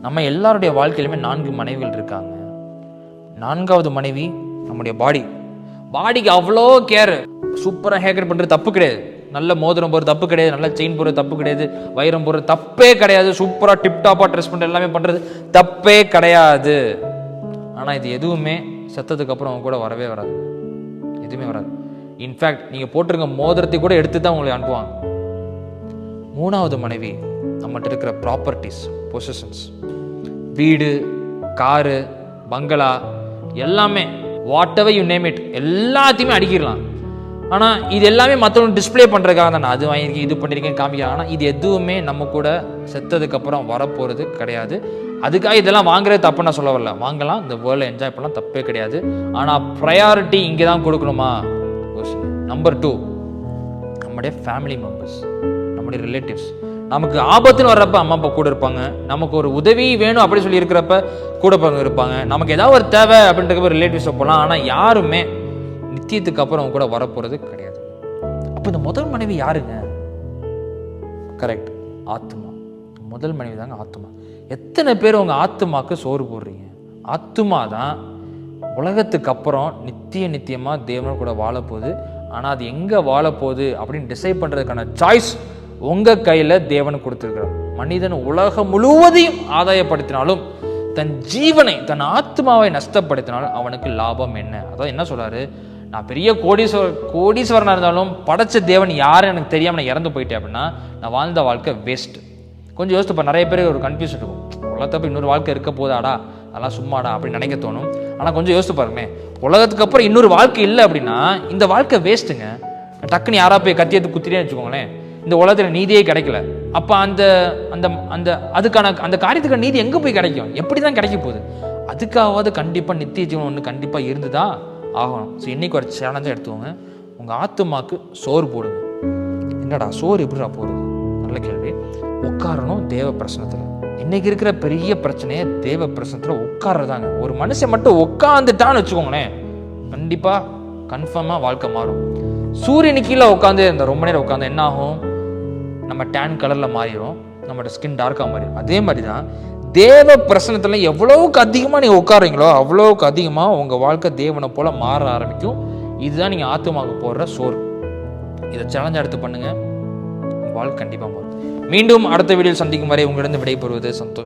நம்ம எல்லாருடைய வாழ்க்கையிலுமே 4 மனைவிகள் இருக்காங்க. 4வது மனைவி நம்முடைய பாடிக்கு அவ்வளோ கேர். சூப்பராக ஹேர் கட் பண்ணுறது தப்பு கிடையாது, நல்ல மோதிரம் போடுறது தப்பு கிடையாது, நல்ல செயின் போடுறது தப்பு கிடையாது, வைரம் போடுறது தப்பே கிடையாது, சூப்பராக டிப்டாப்பாக ட்ரெஸ் பண்ணுறது எல்லாமே பண்ணுறது தப்பே கிடையாது. ஆனால் இது எதுவுமே செத்ததுக்கு அப்புறம் அவங்க கூட வரவே வராது, எதுவுமே வராது. இன்ஃபேக்ட் நீங்கள் போட்டிருக்க மோதிரத்தை கூட எடுத்து தான் உங்களை அனுப்புவாங்க. 3வது மனைவி நம்மகிட்ட இருக்கிற ப்ராப்பர்ட்டிஸ், பொசிஷன்ஸ், வீடு, காரு, பங்களா, எல்லாமே what ever you name it, எல்லாத்தையுமே அடிக்கிடலாம். ஆனால் இது எல்லாமே மற்றவங்க டிஸ்பிளே பண்ணுறதுக்காக தான் நான் அது வாங்கியிருக்கேன், இது பண்ணியிருக்கேன் காமிக்கிறேன். ஆனால் இது எதுவுமே நம்ம கூட செத்ததுக்கப்புறம் வரப்போகிறது கிடையாது. அதுக்காக இதெல்லாம் வாங்குறது தப்பு நான் சொல்ல வரல, வாங்கலாம், இந்த வேர்ல்டை என்ஜாய் பண்ணலாம், தப்பே கிடையாது. ஆனால் ப்ரையாரிட்டி இங்கே தான் கொடுக்கணுமா? நம்பர் 2, நம்முடைய ஃபேமிலி மெம்பர்ஸ், நம்முடைய ரிலேட்டிவ்ஸ். நமக்கு ஆபத்துன்னு வர்றப்ப அம்மா அப்பா கூட இருப்பாங்க, நமக்கு ஒரு உதவி வேணும் அப்படி சொல்லி இருக்கிறப்ப கூட இருப்பாங்க, நமக்கு ஏதாவது ஒரு தேவை அப்படின்றப்ப ரிலேட்டிவ்ஸை போகலாம். ஆனால் யாருமே நித்தியத்துக்கு அப்புறம் கூட வரப்போகிறது கிடையாது. அப்போ இந்த முதல் மனைவி யாருங்க? கரெக்ட், ஆத்மா. முதல் மனைவி தாங்க ஆத்மா. எத்தனை பேர் உங்கள் ஆத்மாக்கு சோறு போடுறீங்க? ஆத்மா தான் உலகத்துக்கு அப்புறம் நித்தியமாக தேவனோட கூட வாழப்போகுது. ஆனால் அது எங்கே வாழப்போகுது அப்படின்னு டிசைட் பண்ணுறதுக்கான சாய்ஸ் உங்கள் கையில் தேவன் கொடுத்துருக்கிறார். மனிதன் உலகம் முழுவதையும் ஆதாயப்படுத்தினாலும் தன் ஜீவனை, தன் ஆத்மாவை நஷ்டப்படுத்தினாலும் அவனுக்கு லாபம் என்ன? அதாவது என்ன சொல்றாரு, நான் பெரிய கோடீஸ்வரனாக இருந்தாலும் படைச்ச தேவன் யாருன்னு எனக்கு தெரியாமல் நான் இறந்து போயிட்டேன் அப்படின்னா நான் வாழ்ந்த வாழ்க்கை வேஸ்ட். கொஞ்சம் யோசித்துப்பா. நிறைய பேர் ஒரு கன்ஃபியூஷன் இருக்கும், உலகத்தப்ப இன்னொரு வாழ்க்கை இருக்க போதாடா, அதெல்லாம் சும்மாடா அப்படின்னு நினைக்க தோணும். ஆனால் கொஞ்சம் யோசித்து பாருமே, உலகத்துக்கு அப்புறம் இன்னொரு வாழ்க்கை இல்லை அப்படின்னா இந்த வாழ்க்கை வேஸ்ட்டுங்க. டக்குன்னு யாரா போய் கத்தியத்து குத்திட்டே வச்சுக்கோங்களேன், இந்த உலகத்தில் நீதியே கிடைக்கல. அப்போ அந்த அந்த அந்த அதுக்கான அந்த காரியத்துக்கான நீதி எங்கே போய் கிடைக்கும்? எப்படி தான் கிடைக்க போகுது? அதுக்காவது கண்டிப்பாக நித்திய ஜீவன் ஒன்று கண்டிப்பாக இருந்துதான் ஆகணும். ஸோ இன்றைக்கி ஒரு சேலஞ்சாக எடுத்துக்கோங்க, உங்கள் ஆத்துமாக்கு சோறு போடுங்க. என்னடா சோறு எப்படிடா போடுறது? நல்ல கேள்வி. உட்காரணும் தேவ பிரசனத்தில். இன்னைக்கு இருக்கிற பெரிய பிரச்சனையே தேவ பிரசனத்தில் உட்கார்றதாங்க. ஒரு மனுஷன் மட்டும் உட்காந்துட்டான்னு வச்சுக்கோங்களேன், கண்டிப்பாக கன்ஃபார்மாக வாழ்க்கை மாறும். சூரியனுக்கு கீழே உட்காந்து இந்த ரொம்ப நேரம் உட்காந்து என்ன ஆகும்? நம்ம டேன் கலரில் மாறிடும், நம்மளோட ஸ்கின் டார்க்காக மாறிடும். அதே மாதிரி தான் தேவ பிரசனத்தில் எவ்வளவுக்கு அதிகமாக நீங்கள் உட்காருங்களோ அவ்வளோவுக்கு அதிகமாக உங்கள் வாழ்க்கை தேவனை போல் மாற ஆரம்பிக்கும். இதுதான் நீங்கள் ஆத்துமாவுக்கு போடுற சோறு. இதை சேலஞ்சாக எடுத்து பண்ணுங்கள், உங்கள் வாழ்க்கை கண்டிப்பாக மாறும். மீண்டும் அடுத்த வீடியோவில் சந்திக்கும் வரை உங்களிடம் விடைபெறுவது சந்தோஷம்.